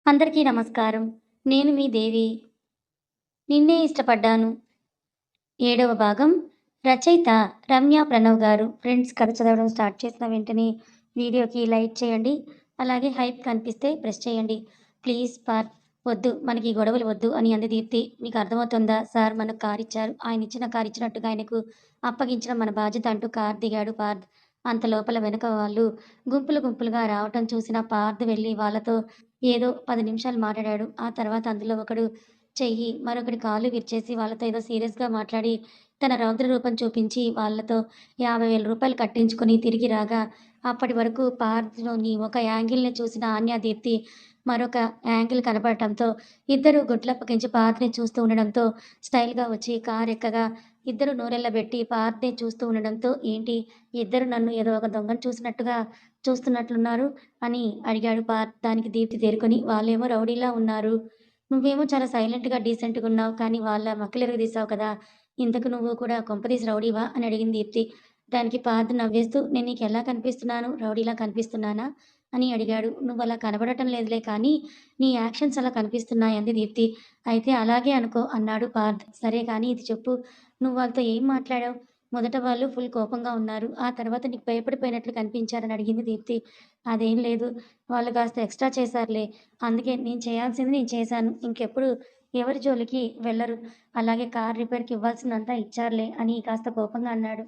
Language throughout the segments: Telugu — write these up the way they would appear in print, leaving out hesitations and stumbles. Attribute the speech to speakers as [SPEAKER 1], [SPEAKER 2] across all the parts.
[SPEAKER 1] అందరికీ నమస్కారం. నేను మీ దేవి. నిన్నే ఇష్టపడ్డాను. ఏడవ భాగం. రచయిత రమ్య ప్రణవ్ గారు. ఫ్రెండ్స్, కథ చదవడం స్టార్ట్ చేసిన వెంటనే వీడియోకి లైక్ చేయండి. అలాగే హైప్ కనిపిస్తే ప్రెస్ చేయండి. ప్లీజ్ వద్దు, మనకి ఈ గొడవలు వద్దు అని అంది దీప్తి. మీకు అర్థమవుతుందా సార్? మనకు కారిచ్చారు. ఆయన ఇచ్చిన కారు ఇచ్చినట్టుగా ఆయనకు అప్పగించడం మన బాధ్యత అంటూ కారు దిగాడు పార్థ్. అంత లోపల వెనక వాళ్ళు గుంపులుగా రావటం చూసిన పార్థ్ వెళ్ళి వాళ్ళతో ఏదో 10 నిమిషాలు మాట్లాడాడు. ఆ తర్వాత అందులో ఒకడు చెయ్యి, మరొకడి కాలు విరిచేసి వాళ్ళతో ఏదో సీరియస్‌గా మాట్లాడి, తన రౌద్ర రూపం చూపించి వాళ్ళతో రూ. 50,000 కట్టించుకొని తిరిగి రాగా, అప్పటి వరకు పార్క్‌లోని ఒక యాంగిల్‌ని చూసిన ఆన్య, దీప్తి మరొక యాంగిల్ కనపడటంతో ఇద్దరూ గుడ్లప్పగించి పార్క్‌ని చూస్తూ ఉండడంతో స్టైల్‌గా వచ్చి కారెక్కగా ఇద్దరు నోరెళ్ళబెట్టి పార్క్‌ని చూస్తూ ఉండడంతో, ఏంటి ఇద్దరు నన్ను ఏదో ఒక దొంగను చూసినట్టుగా చూస్తున్నట్లున్నారు అని అడిగాడు పార్క్. దానికి దీప్తి తేరుకొని, వాళ్ళేమో రౌడీలా ఉన్నారు. నువ్వేమో చాలా సైలెంట్‌గా, డీసెంట్‌గున్నావు. కానీ వాళ్ళ మక్కలిరగదీశావు కదా! ఇంతకు నువ్వు కూడా కొంపదీసి రౌడీవా? అని అడిగింది దీప్తి. దానికి పార్థ్ నవ్వేస్తూ, నేను నీకెలా కనిపిస్తున్నాను? రౌడీలా కనిపిస్తున్నానా? అని అడిగాడు. నువ్వలా కనబడటం లేదులే కానీ, నీ యాక్షన్స్ అలా కనిపిస్తున్నాయి అంది దీప్తి. అయితే అలాగే అనుకో అన్నాడు పార్థ్. సరే కానీ ఇది చెప్పు, నువ్వు వాళ్ళతో ఏం మాట్లాడావు? మొదట వాళ్ళు ఫుల్ కోపంగా ఉన్నారు. ఆ తర్వాత నీకు భయపడిపోయినట్లు కనిపించారని అడిగింది దీప్తి. అదేం లేదు. వాళ్ళు కాస్త ఎక్స్‌ట్రా చేశారులే. అందుకే నేను చేయాల్సింది నేను చేశాను. ఇంకెప్పుడు ఎవరి జోలికి వెళ్లరు. అలాగే కార్ రిపేర్‌కి ఇవ్వాల్సిందంతా ఇచ్చారులే అని కాస్త కోపంగా అన్నాడు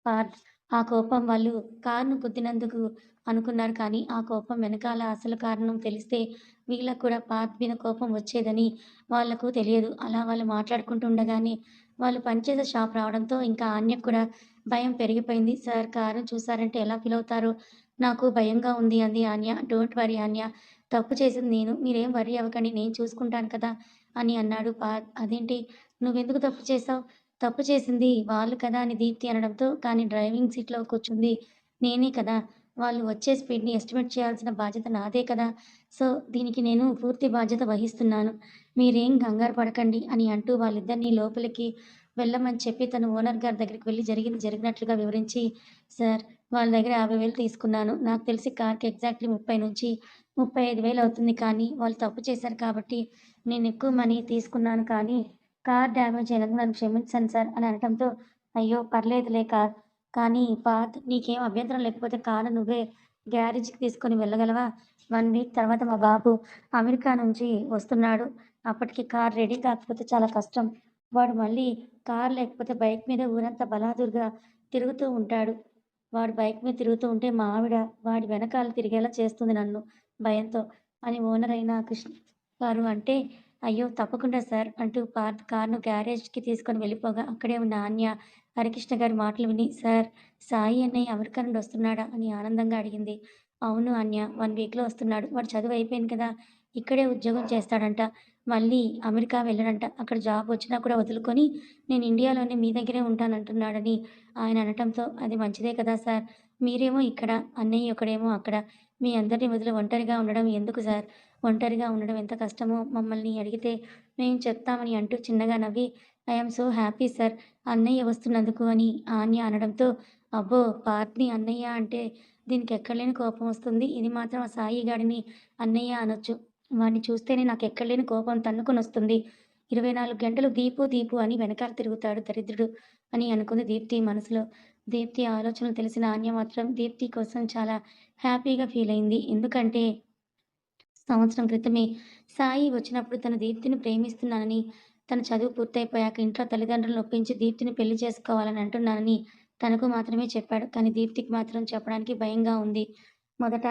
[SPEAKER 1] పార్థ్. ఆ కోపం వాళ్ళు కార్‌ను గుద్దినందుకు అనుకున్నారు కానీ, ఆ కోపం వెనకాల అసలు కారణం తెలిస్తే వీళ్ళకి కూడా పార్థ్ మీద కోపం వచ్చేదని వాళ్ళకు తెలియదు. అలా వాళ్ళు మాట్లాడుకుంటూ ఉండగానే వాళ్ళు పనిచేసే షాప్ రావడంతో ఇంకా ఆన్యకు కూడా భయం పెరిగిపోయింది. సార్, కారుని చూసారంటే ఎలా ఫీల్ అవుతారో నాకు భయంగా ఉంది అంది ఆన్య. Don't worry ఆన్య. తప్పు చేసింది నేను. మీరేం వర్రీ అవ్వకండి. నేను చూసుకుంటాను కదా! అని అన్నాడు పార్థ్. అదేంటి? నువ్వెందుకు తప్పు చేశావు? తప్పు చేసింది వాళ్ళు కదా అని దీప్తి అనడంతో, కానీ డ్రైవింగ్ సీట్‌లో కూర్చుంది నేనే కదా! వాళ్ళు వచ్చే స్పీడ్‌ని ఎస్టిమేట్ చేయాల్సిన బాధ్యత నాదే కదా! సో, దీనికి నేను పూర్తి బాధ్యత వహిస్తున్నాను. మీరేం కంగారు పడకండి అని అంటూ వాళ్ళిద్దరిని లోపలికి వెళ్ళమని చెప్పి తను ఓనర్ గారి దగ్గరికి వెళ్లి జరిగింది జరిగినట్లుగా వివరించి, సార్, వాళ్ళ దగ్గర 50,000 తీసుకున్నాను. నాకు తెలిసి కార్‌కి ఎగ్జాక్ట్‌లీ 30-35,000 అవుతుంది. కానీ వాళ్ళు తప్పు చేశారు కాబట్టి నేను ఎక్కువ మనీ తీసుకున్నాను. కానీ కార్ డ్యామేజ్ అయినందుకు నన్ను క్షమించండి సార్ అని అనటంతో, అయ్యో! పర్లేదులే కానీ పార్థ్, నీకేం అభ్యంతరం లేకపోతే కారు నువ్వే గ్యారేజ్‌కి తీసుకొని వెళ్ళగలవా? 1 వీక్ తర్వాత మా బాబు అమెరికా నుంచి వస్తున్నాడు. అప్పటికి కార్ రెడీ కాకపోతే చాలా కష్టం. వాడు మళ్ళీ కార్ లేకపోతే బైక్ మీద ఊరంతా బలాదూర్‌గా తిరుగుతూ ఉంటాడు. వాడు బైక్ మీద తిరుగుతూ ఉంటే మా ఆవిడ వాడి వెనకాల తిరిగేలా చేస్తుంది నన్ను భయంతో అని ఓనర్ అయిన కృష్ణ గారు అంటే, అయ్యో! తప్పకుండా సార్ అంటూ పార్థ్ కార్‌ను గ్యారేజ్‌కి తీసుకొని వెళ్ళిపోగా అక్కడే ఉన్న ఆన్య హరికృష్ణ గారి మాటలు విని, సార్, సాయి అన్నయ్య అమెరికా నుండి వస్తున్నాడా అని ఆనందంగా అడిగింది. అవును ఆన్య, 1 వీక్‌లో వస్తున్నాడు. వాడు చదువు అయిపోయింది కదా! ఇక్కడే ఉద్యోగం చేస్తాడంట. మళ్ళీ అమెరికా వెళ్ళడంట. అక్కడ జాబ్ వచ్చినా కూడా వదులుకొని నేను ఇండియాలోనే మీ దగ్గరే ఉంటానంటున్నాడని ఆయన అనటంతో, అది మంచిదే కదా సార్! మీరేమో ఇక్కడ, అన్నయ్య ఒకడేమో అక్కడ. మీ అందరిని వదిలి ఒంటరిగా ఉండడం ఎందుకు సార్? ఒంటరిగా ఉండడం ఎంత కష్టమో మమ్మల్ని అడిగితే మేము చెప్తామని అంటూ చిన్నగా నవ్వి, I am so happy sir, అన్నయ్య వస్తున్నందుకు అని ఆన్య అనడంతో, అబ్బో! పార్థ్‌ని అన్నయ్య అంటే దీనికి ఎక్కడలేని కోపం వస్తుంది. ఇది మాత్రం ఆ సాయి గాడిని అన్నయ్య అనొచ్చు. వాడిని చూస్తేనే నాకెక్కడలేని కోపం తన్నుకొనొస్తుంది. 24 గంటలు దీపు దీపు అని వెనకాల తిరుగుతాడు దరిద్రుడు అని అనుకుంది దీప్తి మనసులో. దీప్తి ఆలోచనలు తెలిసిన ఆన్య మాత్రం దీప్తి కోసం చాలా హ్యాపీగా ఫీలయింది. ఎందుకంటే సంవత్సరం క్రితమే సాయి వచ్చినప్పుడు తను దీప్తిని ప్రేమిస్తున్నానని, తన చదువు పూర్తయిపోయాక ఇంట్లో తల్లిదండ్రులను ఒప్పించి దీప్తిని పెళ్లి చేసుకోవాలని అంటున్నానని తనకు మాత్రమే చెప్పాడు. కానీ దీప్తికి మాత్రం చెప్పడానికి భయంగా ఉంది. మొదట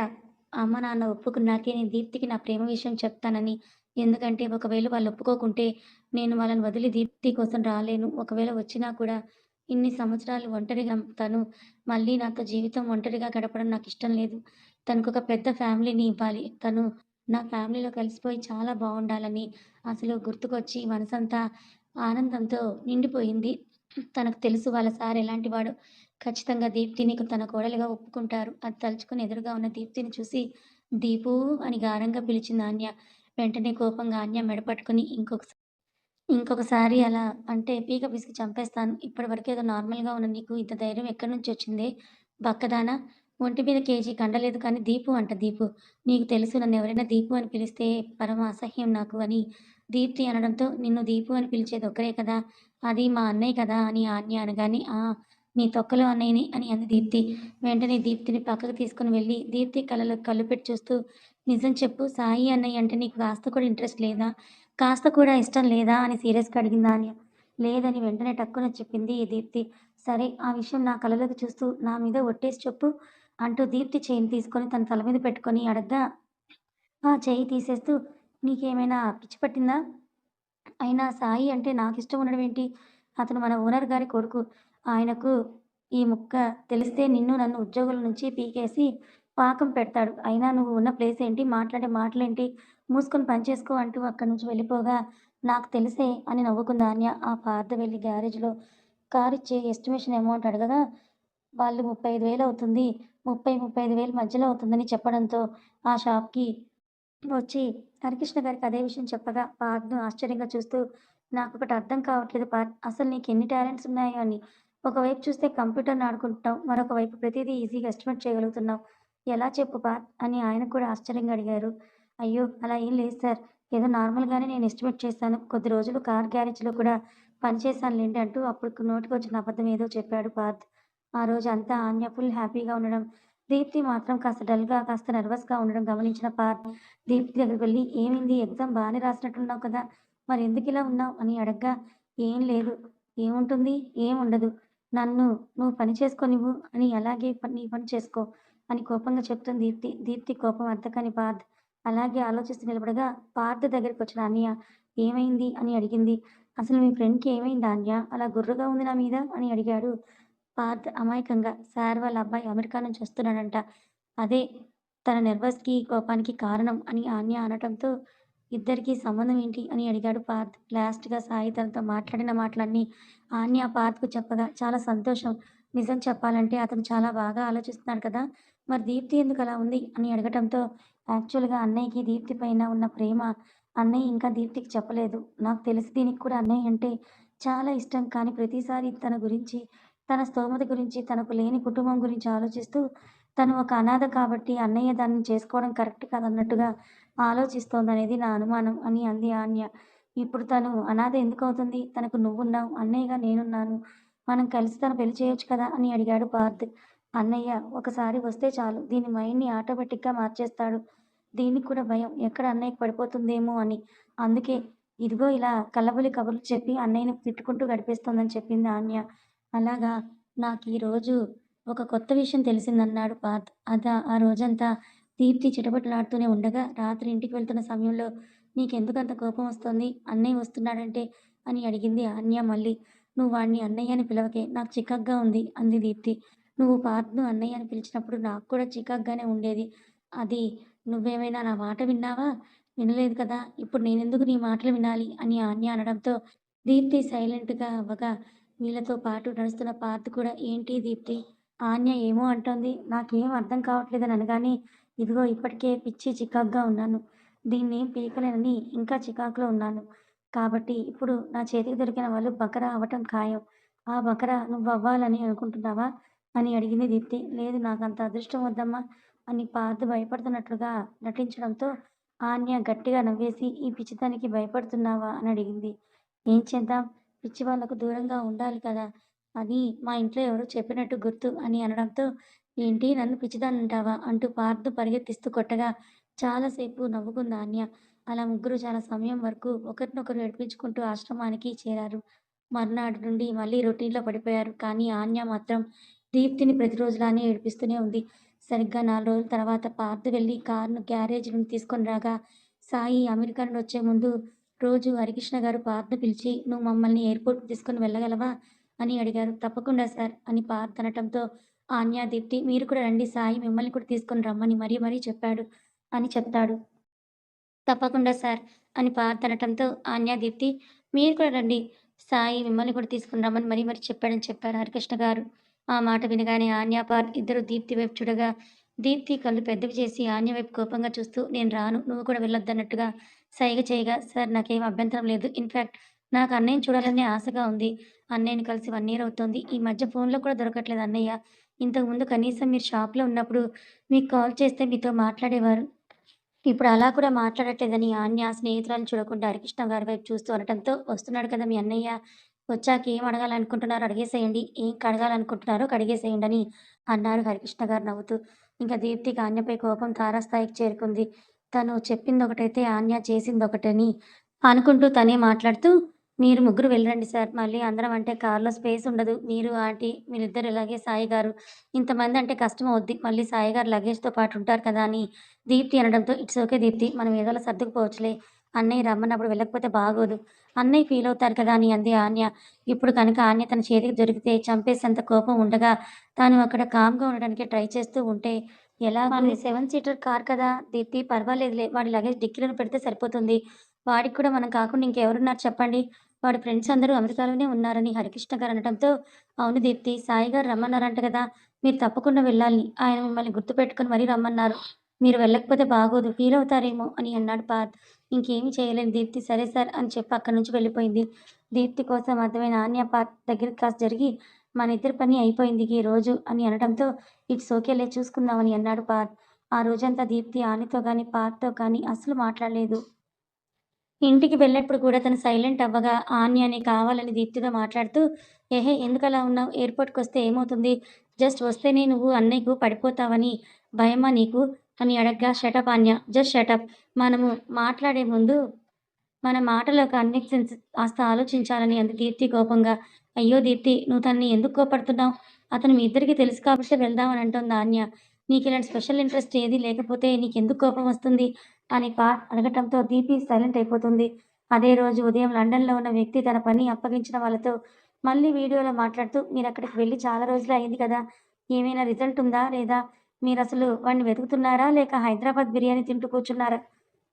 [SPEAKER 1] అమ్మ, నాన్న ఒప్పుకున్నాకే నేను దీప్తికి నా ప్రేమ విషయం చెప్తానని. ఎందుకంటే ఒకవేళ వాళ్ళు ఒప్పుకోకుంటే నేను వాళ్ళని వదిలి దీప్తి కోసం రాలేను. ఒకవేళ వచ్చినా కూడా ఇన్ని సంవత్సరాలు ఒంటరిగా తను మళ్ళీ నాతో జీవితం ఒంటరిగా గడపడం నాకిష్టం లేదు. తనకొక పెద్ద ఫ్యామిలీని ఇవ్వాలి. తను నా ఫ్యామిలీలో కలిసిపోయి చాలా బావుండాలని అసలు గుర్తుకొచ్చి మనసంతా ఆనందంతో నిండిపోయింది. తనకు తెలుసు వాళ్ళ సార్ ఎలాంటివాడో. ఖచ్చితంగా దీప్తిని తన కోడలిగా ఒప్పుకుంటారు. అది తలుచుకొని ఎదురుగా ఉన్న దీప్తిని చూసి, దీపూ అని గారంగా పిలిచింది ఆన్య. వెంటనే కోపంగా ఆన్య మెడ పట్టుకొని, ఇంకొకసారి అలా అంటే పీక పిసికి చంపేస్తాను. ఇప్పటివరకు ఏదో నార్మల్‌గా ఉన్న నీకు ఇంత ధైర్యం ఎక్కడి నుంచొచ్చిందే బక్కదానా! ఒంటి మీద కేజీ కండలేదు కానీ దీపు అంట దీపు. నీకు తెలుసు నన్నెవరైనా దీపు అని పిలిస్తే పరమ అసహ్యం నాకు అని దీప్తి అనడంతో, నిన్ను దీపు అని పిలిచేది ఒక్కరే కదా! అది మా అన్నయ్య కదా! అని ఆన్య అనగానే, ఆ! నీ తొక్కలో అన్నయ్యని అని అంది దీప్తి. వెంటనే దీప్తిని పక్కకు తీసుకొని వెళ్ళి, దీప్తి కళ్ళలో కళ్ళు పెట్టి చూస్తూ, నిజం చెప్పు సాయి అన్నయ్య అంటే నీకు కాస్త కూడా ఇంట్రెస్ట్ లేదా? కాస్త కూడా ఇష్టం లేదా? అని సీరియస్‌గా అడిగింది ఆన్య. లేదని వెంటనే టక్కున చెప్పింది దీప్తి. సరే ఆ విషయం నా కళ్ళలోకి చూస్తూ నా మీద ఒట్టేసి చెప్పు అంటూ దీప్తి చెయ్యిని తీసుకొని తన తల మీద పెట్టుకొని అడగ్గా, ఆ చెయ్యి తీసేస్తూ నీకేమైనా పిచ్చి పట్టిందా? అయినా సాయి అంటే నాకిష్టం ఉండడం ఏంటి? అతను మన ఓనర్ గారి కొడుకు. ఆయనకు ఈ ముక్క తెలిస్తే నిన్ను, నన్ను ఉద్యోగుల నుంచి పీకేసి పాకం పెడతాడు. అయినా నువ్వు ఉన్న ప్లేస్ ఏంటి? మాట్లాడే మాటలేంటి? మూసుకొని పని చేసుకో అంటూ అక్కడి నుంచి వెళ్ళిపోగా, నాకు తెలుసే అని నవ్వుకుంది ఆన్య. ఆ పార్థ వెళ్లి గ్యారేజ్‌లో కారిచ్చే ఎస్టిమేషన్ అమౌంట్ అడగగా, వాళ్ళు 35,000 అవుతుంది. 35,000 మధ్యలో అవుతుందని చెప్పడంతో ఆ షాప్‌కి వచ్చి హరికృష్ణ గారికి అదే విషయం చెప్పగా, పార్థ్‌ను ఆశ్చర్యంగా చూస్తూ, "నాకొకటి అర్థం కావట్లేదు పార్థ్. అసలు నీకెన్ని టాలెంట్స్ ఉన్నాయో అని. ఒకవైపు చూస్తే కంప్యూటర్‌ని ఆడుకుంటున్నావు. మరొక వైపు ప్రతీదీ ఈజీగా ఎస్టిమేట్ చేయగలుగుతున్నావు. ఎలా చెప్పు పార్థ్" అని ఆయన కూడా ఆశ్చర్యంగా అడిగారు. "అయ్యో! అలా ఏం లేదు సార్. ఏదో నార్మల్‌గానే నేను ఎస్టిమేట్ చేశాను. కొద్ది రోజులు కార్ గ్యారేజ్‌లో కూడా పనిచేశానులెండి" అంటూ అప్పుడు నోటికొచ్చిన అబద్ధం ఏదో చెప్పాడు పార్థ్. ఆ రోజు అంతా ఆన్య ఫుల్ హ్యాపీగా ఉండడం, దీప్తి మాత్రం కాస్త డల్‌గా, కాస్త నెర్వస్‌గా ఉండడం గమనించిన పార్థ్ దీప్తి దగ్గరికి వెళ్లి, "ఏమైంది? ఎగ్జామ్ బానే రాసినట్టున్నావు కదా! మరెందుకిలా ఉన్నావు?" అని అడగ్గా, "ఏం లేదు. ఏముంటుంది? ఏముండదు. నన్ను నువ్వు పని చేసుకోనివ్వు అని అలాగే నీ పని చేసుకో" అని కోపంగా చెప్తుంది దీప్తి. దీప్తి కోపం అర్థకాని పార్థ్ అలాగే ఆలోచిస్తూ నిలబడగా, పార్థ్ దగ్గరికొచ్చిన అన్నయ్య, "ఏమైంది?" అని అడిగింది. "అసలు మీ ఫ్రెండ్‌కి ఏమైంది ఆన్య? అలా గుర్రుగా ఉంది నా మీద" అని అడిగాడు పార్థ్ అమాయకంగా. "సార్ వాళ్ళ అబ్బాయి అమెరికా నుంచి వస్తున్నాడంట. అదే తన నెర్వస్‌కి, కోపానికి కారణం" అని ఆన్య అనటంతో, "ఇద్దరికీ సంబంధం ఏంటి?" అని అడిగాడు పార్థ్. లాస్ట్‌గా సాయి తనతో మాట్లాడిన మాటలన్నీ ఆన్య పార్థ్‌కు చెప్పగా, చాలా సంతోషం. నిజం చెప్పాలంటే అతను చాలా బాగా ఆలోచిస్తున్నాడు కదా! మరి దీప్తి ఎందుకలా ఉంది? అని అడగటంతో, యాక్చువల్‌గా అన్నయ్యకి దీప్తి పైన ఉన్న ప్రేమ అన్నయ్య ఇంకా దీప్తికి చెప్పలేదు. నాకు తెలిసి దీనికి కూడా అన్నయ్య అంటే చాలా ఇష్టం. కానీ ప్రతిసారి తన గురించి, తన స్తోమత గురించి, తనకు లేని కుటుంబం గురించి ఆలోచిస్తూ తను ఒక అనాథ కాబట్టి అన్నయ్య దాన్ని చేసుకోవడం కరెక్ట్ కాదన్నట్టుగా ఆలోచిస్తోందనేది నా అనుమానం అని అంది ఆన్య. ఇప్పుడు తను అనాథ ఎందుకవుతుంది? తనకు నువ్వున్నావు, అన్నయ్యగా నేనున్నాను. మనం కలిసి తన పెళ్లి చేయొచ్చు కదా! అని అడిగాడు పార్థ్. అన్నయ్య ఒకసారి వస్తే చాలు దీని మైండ్‌ని ఆటోమేటిక్‌గా మార్చేస్తాడు. దీనికి కూడా భయం ఎక్కడ అన్నయ్యకి పడిపోతుందేమో అని. అందుకే ఇదిగో ఇలా కల్లబొల్లి కబుర్లు చెప్పి అన్నయ్యని తిట్టుకుంటూ గడిపేస్తోందని చెప్పింది ఆన్య. అలాగా నాకీరోజు ఒక కొత్త విషయం తెలిసిందన్నాడు పార్థ్. ఆ రోజంతా దీప్తి చిటపటలాడుతూనే ఉండగా, రాత్రి ఇంటికి వెళ్తున్న సమయంలో "నీకెందుకంత కోపం వస్తోంది? అన్నయ్య వస్తున్నాడంటే" అని అడిగింది ఆన్య మళ్ళీ. "నువ్వు వాడిని అన్నయ్య అని పిలవకే. నాకు చికాకుగా ఉంది" అంది దీప్తి. "నువ్వు పార్థ్‌ను అన్నయ్య అని పిలిచినప్పుడు నాకు కూడా చికాకుగానే ఉండేది. అది నువ్వేమైనా నా మాట విన్నావా? వినలేదు కదా! ఇప్పుడు నేనెందుకు నీ మాటలు వినాలి" అని ఆన్య అనడంతో దీప్తి సైలెంట్‌గా అవ్వగా, వీళ్ళతో పాటు నడుస్తున్న పార్థ్ కూడా "ఏంటి దీప్తి ఆన్య ఏమో అంటోంది. నాకేం అర్థం కావట్లేదని అనగానే, ఇదిగో ఇప్పటికే పిచ్చి చికాకుగా ఉన్నాను. దీన్నేం పీకలేనని ఇంకా చికాకులో ఉన్నాను. కాబట్టి ఇప్పుడు నా చేతికి దొరికిన వాళ్ళు బకరా అవ్వటం ఖాయం. ఆ బకరా నువ్వవ్వాలని అనుకుంటున్నావా? అని అడిగింది దీప్తి. లేదు నాకంత అదృష్టం వద్దమ్మా! అని పార్థ్ భయపడుతున్నట్లుగా నటించడంతో, ఆన్య గట్టిగా నవ్వేసి, ఈ పిచ్చిదానికి భయపడుతున్నావా? అని అడిగింది. ఏం చేద్దాం? పిచ్చి వాళ్ళకు దూరంగా ఉండాలి కదా! అని మా ఇంట్లో ఎవరో చెప్పినట్టు గుర్తు అని అనడంతో, ఏంటి నన్ను పిచ్చిదాన్నంటావా? అంటూ పార్థ్ పరిగెత్తిస్తూ కొట్టగా, చాలా సేపు నవ్వుకుంది ఆన్య. అలా ముగ్గురు చాలా సమయం వరకు ఒకరినొకరు ఏడిపించుకుంటూ ఆశ్రమానికి చేరారు. మర్నాడు నుండి మళ్ళీ రొటీన్‌లో పడిపోయారు. కానీ ఆన్య మాత్రం దీప్తిని ప్రతిరోజులానే ఏడిపిస్తూనే ఉంది. సరిగ్గా 4 రోజుల తర్వాత పార్థ్ వెళ్లి కారును గ్యారేజ్ నుండి తీసుకొని రాగా, సాయి అమెరికా నుండి వచ్చే ముందు రోజు హరికృష్ణ గారు పార్థ్‌ని పిలిచి, "నువ్వు మమ్మల్ని ఎయిర్‌పోర్ట్‌కి తీసుకొని వెళ్ళగలవా?" అని అడిగారు. "తప్పకుండా సార్" అని పార్థ్ అనటంతో, ఆన్య, దీప్తి "మీరు కూడా రండి సాయి మిమ్మల్ని కూడా తీసుకొని రమ్మని మరీ మరీ చెప్పాడు" అని చెప్తాడు. "తప్పకుండా సార్" అని పార్థ్ అనటంతో, ఆన్య, దీప్తి "మీరు కూడా రండి. సాయి మిమ్మల్ని కూడా తీసుకొని రమ్మని మరీ మరీ చెప్పాడని" చెప్పారు హరికృష్ణ గారు. ఆ మాట వినగానే ఆన్య, పార్థ్ ఇద్దరూ దీప్తి వైపు చూడగా, దీప్తి కళ్ళు పెద్దవి చేసి ఆన్య వైపు కోపంగా చూస్తూ, "నేను రాను. నువ్వు కూడా వెళ్ళొద్దన్నట్టుగా" సైగ చేయగా, "సార్ నాకేం అభ్యంతరం లేదు. ఇన్‌ఫాక్ట్ నాకు అన్నయ్యని చూడాలనే ఆశగా ఉంది. అన్నయ్యని కలిసి 1 ఇయర్ అవుతోంది. ఈ మధ్య ఫోన్‌లో కూడా దొరకట్లేదు అన్నయ్య. ఇంతకుముందు కనీసం మీరు షాప్‌లో ఉన్నప్పుడు మీకు కాల్ చేస్తే మీతో మాట్లాడేవారు. ఇప్పుడు అలా కూడా మాట్లాడట్లేదని ఆన్య స్నేహితురాలిని చూడకుండా హరికృష్ణ గారి వైపు చూస్తూ అనటంతో, "వస్తున్నాడు కదా మీ అన్నయ్య, వచ్చాక ఏం అడగాలనుకుంటున్నారో అడిగేసేయండి. ఏం కడగాలనుకుంటున్నారో కడిగేసేయండని" అన్నారు హరికృష్ణ గారు నవ్వుతూ. ఇంక దీప్తికి ఆన్యపై కోపం తారాస్థాయికి చేరుకుంది. తను చెప్పిందొకటైతే ఆన్య చేసిందొకటని అనుకుంటూ తనే మాట్లాడుతూ, "మీరు ముగ్గురు వెళ్ళిరండి సార్. మళ్ళీ అందరం అంటే కార్‌లో స్పేస్ ఉండదు. మీరు, ఆంటీ మీరిద్దరు ఇలాగే సాయి గారు. ఇంతమంది అంటే కష్టమవుద్ది. మళ్ళీ సాయి గారు లగేజ్‌తో పాటు ఉంటారు కదా!" అని దీప్తి అనడంతో, "ఇట్స్ ఓకే దీప్తి. మనం ఏదోలా సర్దుకుపోవచ్చులే. అన్నయ్య రమ్మన్నప్పుడు వెళ్ళకపోతే బాగోదు. అన్నయ్య ఫీలవుతారు కదా!" అని అంది ఆన్య. ఇప్పుడు కనుక ఆన్య తన చేతికి దొరికితే చంపేసేంత కోపం ఉండగా, తాను అక్కడ కామ్‌గా ఉండడానికి ట్రై చేస్తూ ఉంటే, ఎలాగూ మనది 7 సీటర్ కార్ కదా! దీప్తి పర్వాలేదులే. వాడి లగేజ్ డిక్కీలోనే పెడితే సరిపోతుంది. వాడికి కూడా మనం కాకుండా ఇంకెవరున్నారు చెప్పండి? వాడి ఫ్రెండ్స్ అందరూ అమెరికాలోనే ఉన్నారని హరికృష్ణ గారు అనటంతో, "అవును దీప్తి. సాయి గారు రమ్మన్నారంట కదా! మీరు తప్పకుండా వెళ్ళాలి. ఆయన మిమ్మల్ని గుర్తుపెట్టుకొని మరీ రమ్మన్నారు. మీరు వెళ్ళకపోతే బాగోదు. ఫీలవుతారేమో" అని అన్నాడు పార్థ్. ఇంకేమీ చేయలేని దీప్తి, "సరే సార్" అని చెప్పి అక్కడి నుంచి వెళ్ళిపోయింది. దీప్తి కోసం అర్థమైన ఆన్య పార్థ్ దగ్గరికి కాస్త జరిగి, "మన ఇద్దరి పని అయిపోయిందిగ ఈ రోజు" అని అనడంతో, "ఇట్స్ ఓకేలే చూసుకుందాం" అని అన్నాడు పార్థ్. ఆ రోజంతా దీప్తి ఆనితో గానీ, పార్థ్‌తో కానీ అస్సలు మాట్లాడలేదు. ఇంటికి వెళ్ళినప్పుడు కూడా తను సైలెంట్ అవ్వగా, ఆన్యనే కావాలని దీప్తితో మాట్లాడుతూ, "ఏహే! ఎందుకలా ఉన్నావు? ఎయిర్‌పోర్ట్‌కొస్తే ఏమవుతుంది? జస్ట్ వస్తేనే నువ్వు అన్నయ్యకు పడిపోతావని భయమా నీకు?" అని అడగ్గా, "షటప్ ఆన్య. Just shut up. మనము మాట్లాడే ముందు మన మాటలో కన్విక్షన్స్ కాస్త ఆలోచించాలని" అంది దీప్తి కోపంగా. "అయ్యో! దీప్తి నువ్వు తనని ఎందుకు కోప్పడుతున్నావు? అతను మీ ఇద్దరికీ తెలుసు కాబట్టే వెళ్దామని అంటోంది ఆన్య. నీకిలాంటి స్పెషల్ ఇంట్రెస్ట్ ఏదీ లేకపోతే నీకెందుకు కోపం వస్తుంది?" అని అడగటంతో దీప్తి సైలెంట్ అయిపోతుంది. అదే రోజు ఉదయం లండన్‌లో ఉన్న వ్యక్తి తన పని అప్పగించిన వాళ్ళతో మళ్ళీ వీడియోలో మాట్లాడుతూ, "మీరక్కడికి వెళ్లి చాలా రోజులే అయింది కదా! ఏమైనా రిజల్ట్ ఉందా? లేదా మీరసలు వాడిని వెతుకుతున్నారా? లేక హైదరాబాద్ బిర్యానీ తింటూ కూర్చున్నారా?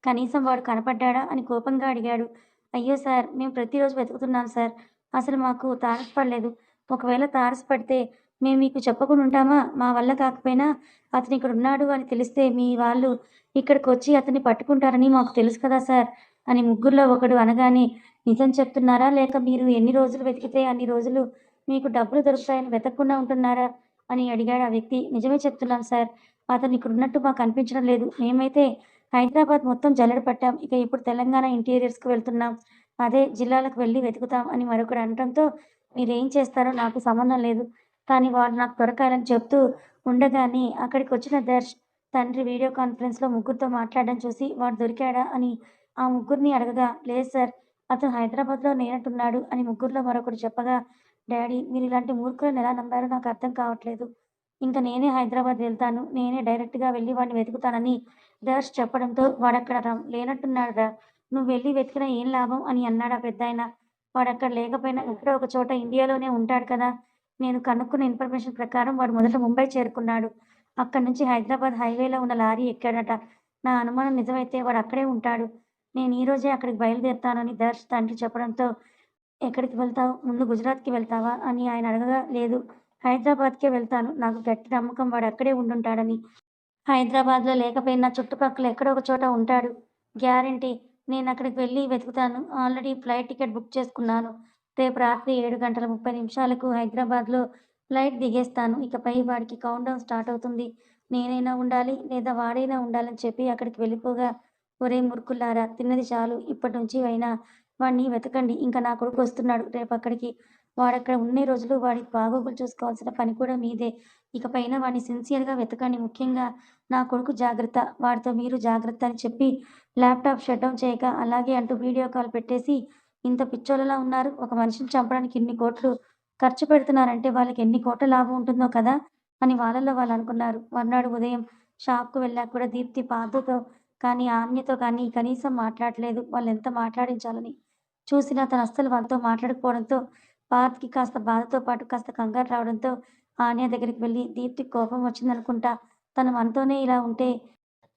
[SPEAKER 1] కనీసం వాడు కనపడ్డాడా?" అని కోపంగా అడిగాడు. "అయ్యో సార్! మేము ప్రతిరోజు వెతుకుతున్నాం సార్. అసలు మాకు తారసపడలేదు. ఒకవేళ తారసపడితే మేము మీకు చెప్పకుండా ఉంటామా? మా వల్ల కాకపోయినా అతనిక్కడున్నాడు అని తెలిస్తే మీ వాళ్ళు ఇక్కడికొచ్చి అతన్ని పట్టుకుంటారని మాకు తెలుసు కదా సార్" అని ముగ్గురిలో ఒకడు అనగానే, "నిజం చెప్తున్నారా? లేక మీరు ఎన్ని రోజులు వెతికితే అన్ని రోజులు మీకు డబ్బులు దొరుకుతాయని వెతకకుండా ఉంటున్నారా?" అని అడిగాడు ఆ వ్యక్తి. "నిజమే చెప్తున్నాం సార్. అతను ఇక్కడున్నట్టు మాకు కనిపించడం లేదు. మేమైతే హైదరాబాద్ మొత్తం జల్లెడ పట్టాం. ఇక ఇప్పుడు తెలంగాణ ఇంటీరియర్స్‌కి వెళ్తున్నాం. అదే జిల్లాలకు వెళ్లి వెతుకుతాం" అని మరొకడు అనటంతో, "మీరేం చేస్తారో నాకు సంబంధం లేదు. కానీ వాడు నాకు దొరకాలని" చెప్తూ ఉండగానే అక్కడికొచ్చిన దర్శ్ తండ్రి వీడియో కాన్ఫరెన్స్‌లో ముగ్గురితో మాట్లాడడం చూసి, "వాడు దొరికాడా?" అని ఆ ముగ్గురిని అడగగా, "లేదు సార్. అతను హైదరాబాద్‌లో లేనట్టున్నాడు" అని ముగ్గురిలో మరొకడు చెప్పగా, "డాడీ మీరిలాంటి మూర్ఖులను ఎలా నమ్మారో నాకు అర్థం కావట్లేదు. ఇంక నేనే హైదరాబాద్ వెళ్తాను. నేనే డైరెక్ట్‌గా వెళ్లి వాడిని వెతుకుతానని" దర్శ్ చెప్పడంతో, "వాడక్కడ లేనట్టున్నాడురా. నువ్వు వెళ్లి వెతికినా ఏం లాభం" అని అన్నాడా పెద్దాయన. "వాడక్కడ లేకపోయినా ఎక్కడో ఒక చోట ఇండియాలోనే ఉంటాడు కదా! నేను కనుక్కున్న ఇన్ఫర్మేషన్ ప్రకారం వాడు మొదట ముంబై చేరుకున్నాడు. అక్కడి నుంచి హైదరాబాద్ హైవేలో ఉన్న లారీ ఎక్కాడట. నా అనుమానం నిజమైతే వాడక్కడే ఉంటాడు. నేను ఈ రోజే అక్కడికి బయలుదేరుతాను" అని దర్శ్ తండ్రి చెప్పడంతో, "ఎక్కడికి వెళ్తావు? ముందు గుజరాత్‌కి వెళ్తావా?" అని ఆయన అడగగా, "లేదు. హైదరాబాద్‌కే వెళ్తాను. నాకు గట్టి నమ్మకం వాడక్కడే ఉండుంటాడని. హైదరాబాద్‌లో లేకపోయినా చుట్టుపక్కల ఎక్కడో ఒక చోట ఉంటాడు. గ్యారంటీ. నేనక్కడికి వెళ్లి వెతుకుతాను. ఆల్రెడీ ఫ్లైట్ టికెట్ బుక్ చేసుకున్నాను. రేపు రాత్రి 7:30 హైదరాబాద్‌లో ఫ్లైట్ దిగేస్తాను. ఇకపై వాడికి కౌంట్‌డౌన్ స్టార్ట్ అవుతుంది. నేనైనా ఉండాలి, లేదా వాడైనా ఉండాలని చెప్పి అక్కడికి వెళ్ళిపోగా, ఒరేయ్ మూర్ఖుల్లారా! తిన్నది చాలు. ఇప్పటి నుంచి అయినా వాడిని వెతకండి. ఇంక నా కొడుకొస్తున్నాడు రేపక్కడికి. వాడక్కడ ఉన్నన్ని రోజులు వాడి బాగోగులు చూసుకోవాల్సిన పని కూడా మీదే. ఇకపైన వాడిని సిన్సియర్‌గా వెతకండి. ముఖ్యంగా నా కొడుకు జాగ్రత్త. వాడితో మీరు జాగ్రత్త" అని చెప్పి ల్యాప్‌టాప్ షట్ డౌన్ చేయగా, అలాగే అంటూ వీడియో కాల్ పెట్టేసి, "ఇంత పిచ్చోళ్ళలా ఉన్నారు. ఒక మనిషిని చంపడానికి ఇన్ని కోట్లు ఖర్చు పెడుతున్నారంటే వాళ్ళకి ఎన్ని కోట్ల లాభం ఉంటుందో కదా!" అని వాళ్ళలో వాళ్ళు అనుకున్నారు. మర్నాడు ఉదయం షాప్‌కు వెళ్ళాక కూడా దీప్తి పార్థతో కానీ, ఆన్యతో కానీ కనీసం మాట్లాడలేదు. వాళ్ళెంత మాట్లాడించాలని చూసినా తను అస్సలు వాళ్ళతో మాట్లాడకపోవడంతో పార్థ్‌కి కాస్త బాధతో పాటు కాస్త కంగారు రావడంతో ఆన్య దగ్గరికి వెళ్లి, "దీప్తికి కోపం వచ్చిందనుకుంటా. తను మనతోనే ఇలా ఉంటే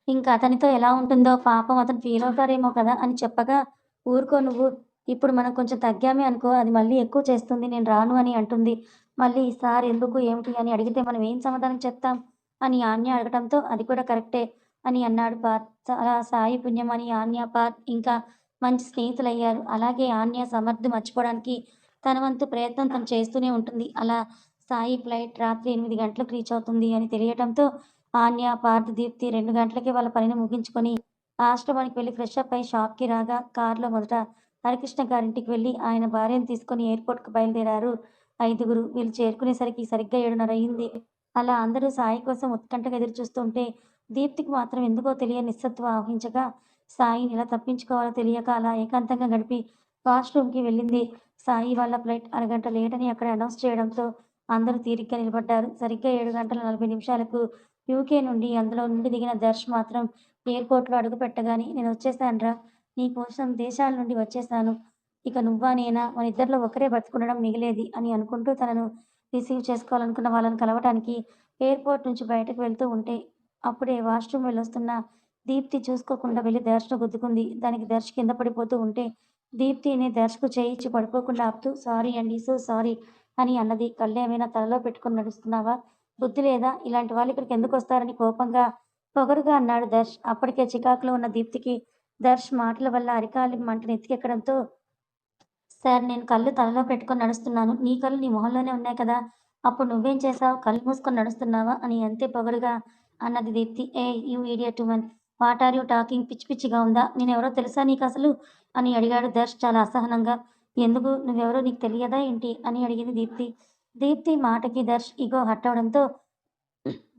[SPEAKER 1] ఇంక అతనితో ఎలా ఉంటుందో పాపం అతను ఫీలవుతారేమో కదా!" అని చెప్పగా, "ఊరుకో నువ్వు. ఇప్పుడు మనం కొంచెం తగ్గామే అనుకో అది మళ్ళీ ఎక్కువ చేస్తుంది. నేను రాను" అని అంటుంది. మళ్ళీ "సార్ ఎందుకు? ఏమిటి?" అని అడిగితే మనం ఏం సమాధానం చెప్తాం? అని ఆన్య అడగటంతో, "అది కూడా కరెక్టే" అని అన్నాడు పార్థ్. అలా సాయి పుణ్యం అని ఆన్య, పార్థ్ ఇంకా మంచి స్నేహితులయ్యారు. అలాగే ఆన్య సమర్థ్ మర్చిపోవడానికి తన వంతు ప్రయత్నం తను చేస్తూనే ఉంటుంది. అలా సాయి ఫ్లైట్ రాత్రి 8 గంటలకు రీచ్ అవుతుంది అని తెలియటంతో ఆన్య, పార్థ్, దీప్తి 2 గంటలకే వాళ్ళ పనిని ముగించుకొని ఆశ్రమానికి వెళ్లి ఫ్రెష్ అప్ అయి షాప్‌కి రాగా కారులో మొదట హరికృష్ణ గారింటికి వెళ్లి ఆయన భార్యను తీసుకొని ఎయిర్‌పోర్ట్‌కి బయలుదేరారు ఐదుగురు. వీళ్ళు చేరుకునేసరికి సరిగ్గా 7:30 అయింది. అలా అందరూ సాయి కోసం ఉత్కంఠగా ఎదురుచూస్తుంటే దీప్తికి మాత్రం ఎందుకో తెలియని నిస్సత్తువ ఆవహించగా సాయిని ఎలా తప్పించుకోవాలో తెలియక అలా ఏకాంతంగా గడిపి వాష్‌రూమ్‌కి వెళ్ళింది. సాయి వాళ్ళ ఫ్లైట్ అరగంట లేటని అక్కడ అనౌన్స్ చేయడంతో అందరూ తీరిగ్గా నిలబడ్డారు. సరిగ్గా 7:40 నిమిషాలకు యూకే నుండి అందులో నుండి దిగిన దర్శ్ మాత్రం ఎయిర్‌పోర్ట్‌లో అడుగుపెట్టగానే "నేనొచ్చేశానురా! నీ కోసం దేశాల నుండి వచ్చేశాను. ఇక నువ్వా నేనా మనిద్దరిలో ఒకరే బతికుండడం మిగిలేది" అని అనుకుంటూ తనను రిసీవ్ చేసుకోవాలనుకున్న వాళ్ళని కలవటానికి ఎయిర్‌పోర్ట్ నుంచి బయటకు వెళ్తూ ఉంటే, అప్పుడే వాష్‌రూమ్ వెళ్ళొస్తున్న దీప్తి చూసుకోకుండా వెళ్లి దర్శ్‌ను గుద్దుకుంది. దానికి దర్శ్ కింద పడిపోతూ ఉంటే, దీప్తినే దర్శ్‌కు చేయిచ్చి పడిపోకుండా ఆపుతూ "సారీ అండి. సో సారీ" అని అన్నది. "కళ్ళేమైనా తలలో పెట్టుకొని నడుస్తున్నావా? బుద్ధి లేదా? ఇలాంటి వాళ్ళు ఇక్కడికెందుకొస్తారని" కోపంగా, పొగరుగా అన్నాడు దర్శ్. అప్పటికే చికాకులో ఉన్న దీప్తికి దర్శ్ మాటల వల్ల అరికాలి మంట నెత్తికెక్కడంతో సార్ నేను కళ్ళు తలలో పెట్టుకొని నడుస్తున్నాను. నీ కళ్ళు నీ మొహంలోనే ఉన్నాయి కదా! అప్పుడు నువ్వేం చేశావు? కళ్ళు మూసుకొని నడుస్తున్నావా? అని అంతే పొగరుగా అన్నది దీప్తి. ఏయ్! You idiot woman! What are you talking? పిచ్చి పిచ్చిగా ఉందా? నేనెవరో తెలుసా నీకసలు? అని అడిగాడు దర్శ్ చాలా అసహనంగా. ఎందుకు? నువ్వెవరో నీకు తెలియదా ఏంటి? అని అడిగింది దీప్తి. దీప్తి మాటకి దర్శ్ ఇగో హర్ట్ అవ్వడంతో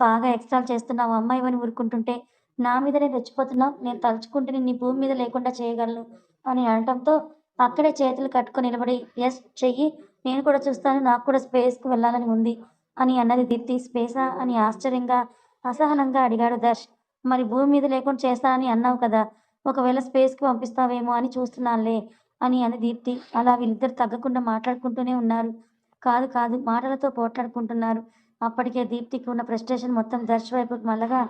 [SPEAKER 1] బాగా ఎక్స్ట్రాలు చేస్తున్నావు అమ్మాయివని ఊరుకుంటుంటే, నా మీదనే రెచ్చిపోతున్నావు. నేను తలుచుకుంటే నిన్ను ఈ భూమి మీద లేకుండా చేయగలను అని అనటంతో, అక్కడే చేతులు కట్టుకొని నిలబడి, యెస్ చెయ్యి. నేను కూడా చూస్తాను. నాకు కూడా స్పేస్‌కి వెళ్ళాలని ఉంది అని అన్నది దీప్తి. స్పేసా? అని ఆశ్చర్యంగా, అసహనంగా అడిగాడు దర్శ్. మరి భూమి మీద లేకుండా చేస్తానని అన్నావు కదా! ఒకవేళ స్పేస్‌కి పంపిస్తావేమో అని చూస్తున్నానులే అని అంది దీప్తి. అలా వీళ్ళిద్దరూ తగ్గకుండా మాట్లాడుకుంటూనే ఉన్నారు. కాదు కాదు మాటలతో పోట్లాడుకుంటున్నారు. అప్పటికే దీప్తికి ఉన్న ఫ్రస్ట్రేషన్ మొత్తం దర్శ్ వైపుకి మళ్ళగా,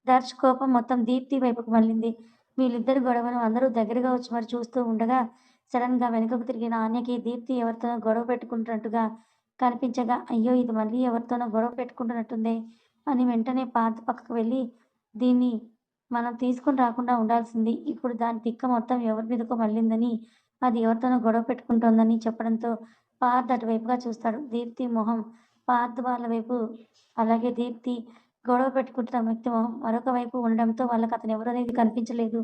[SPEAKER 1] దర్శ్ కోపం మొత్తం దీప్తి వైపుకి మళ్ళింది. వీళ్ళిద్దరి గొడవను అందరూ దగ్గరగా వచ్చి మరి చూస్తూ ఉండగా, సడెన్‌గా వెనుకకు తిరిగిన ఆన్యకి దీప్తి ఎవరితోనో గొడవ పెట్టుకుంటున్నట్టుగా కనిపించగా, అయ్యో! ఇది మళ్ళీ ఎవరితోనో గొడవ పెట్టుకుంటున్నట్టుందే అని వెంటనే పార్థ్ పక్కకు వెళ్ళి, దీన్ని మనం తీసుకొని రాకుండా ఉండాల్సింది. ఇప్పుడు దాని తిక్క మొత్తం ఎవరి మీదకో మళ్ళిందని, అది ఎవరితోనో గొడవ పెట్టుకుంటోందని చెప్పడంతో పార్థ్ అటువైపుగా చూస్తాడు. దీప్తి మొహం పార్థ్ వాళ్ళ వైపు, అలాగే దీప్తి గొడవ పెట్టుకుంటున్న వ్యక్తి మొహం మరొక వైపు ఉండడంతో వాళ్ళకతనెవరు అనేది కనిపించలేదు.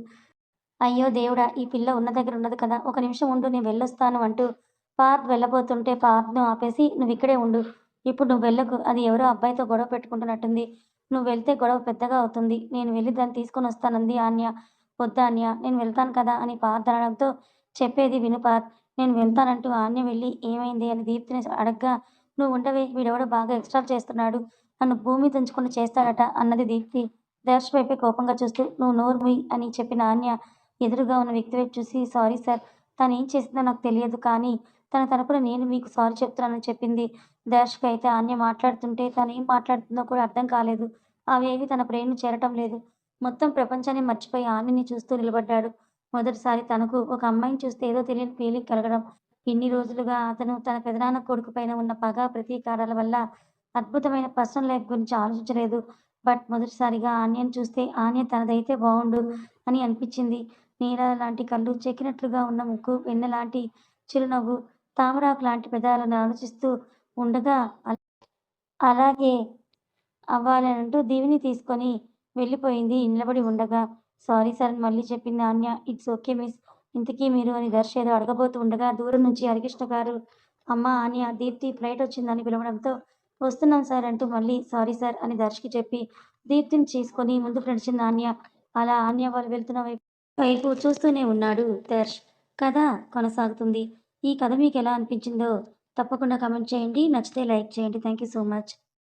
[SPEAKER 1] అయ్యో దేవుడా! ఈ పిల్ల ఉన్న దగ్గర ఉండదు కదా! ఒక నిమిషం ఉండు నేను వెళ్ళొస్తాను అంటూ పార్థ్ వెళ్ళబోతుంటే పార్థ్‌ను ఆపేసి "నువ్విక్కడే ఉండు. ఇప్పుడు నువ్వు వెళ్ళకు. అది ఎవరో అబ్బాయితో గొడవ పెట్టుకుంటున్నట్టుంది. నువ్వు వెళ్తే గొడవ పెద్దగా అవుతుంది. నేను వెళ్లి దాన్ని తీసుకొనొస్తానంది ఆన్య. వద్దు ఆన్య నేను వెళ్తాను కదా!" అని పార్థ్ అనడంతో చెప్పేది విను పార్థ్. నేను వెళ్తానంటూ ఆన్య వెళ్లి ఏమైంది అని దీప్తిని అడగ్గా "నువ్వు ఉండవే వీడెవడో బాగా ఎక్స్ట్రాలు చేస్తున్నాడు. నన్ను భూమి మీద ఉంచకుండా చేస్తాడట" అన్నది దీప్తి. దర్శ్ వైపే కోపంగా చూస్తూ "నువ్వు నోరు మూయి" అని చెప్పిన ఆన్య ఎదురుగా ఉన్న వ్యక్తి వైపు చూసి "సారీ సార్. తనేం చేసిందో నాకు తెలియదు. కానీ తన తరపున నేను మీకు సారీ చెప్తున్నానని" చెప్పింది. దర్శ్‌కైతే ఆన్య మాట్లాడుతుంటే తనేం మాట్లాడుతుందో కూడా అర్థం కాలేదు. అవేవీ తన బ్రెయిన్‌ని చేరటం లేదు. మొత్తం ప్రపంచాన్ని మర్చిపోయి ఆన్యని చూస్తూ నిలబడ్డాడు. మొదటిసారి తనకు ఒక అమ్మాయిని చూస్తే ఏదో తెలియని ఫీలింగ్ కలగడం. ఇన్ని రోజులుగా అతను తన పెదనాన్న కొడుకు పైన ఉన్న పగ, ప్రతీకారాల వల్ల అద్భుతమైన పర్సనల్ లైఫ్ గురించి ఆలోచించలేదు. బట్ మొదటిసారిగా ఆన్యని చూస్తే ఆన్య తనదైతే బావుండు అని అనిపించింది. నీల లాంటి కళ్ళు, చెక్కినట్లుగా ఉన్న ముక్కు, వెన్నెలాంటి చిరునవ్వు, తామరాకు లాంటి పెదాలను ఆలోచిస్తూ ఉండగా అలాగే అవ్వాలనంటూ దివిని తీసుకొని వెళ్ళిపోయింది నిలబడి ఉండగా. సారీ సార్ అని మళ్ళీ చెప్పింది ఆన్య. It's okay miss. ఇంతకీ మీరు అని దర్శ్ ఏదో అడగబోతూ ఉండగా దూరం నుంచి హరికృష్ణ గారు అమ్మా ఆన్య, దీప్తి ఫ్లైటొచ్చిందని పిలవడంతో వస్తున్నాం సార్ అంటూ మళ్ళీ సారీ సార్ అని దర్శ్‌కి చెప్పి దీప్తిని తీసుకొని ముందుకు నడిచింది ఆన్య. అలా ఆన్య వాళ్ళు వెళ్తున్న వైపు చూస్తూనే ఉన్నాడు దర్శ్. కథ కొనసాగుతుంది. ఈ కథ మీకెలా అనిపించిందో తప్పకుండా కామెంట్ చేయండి. నచ్చితే లైక్ చేయండి. Thank you so much.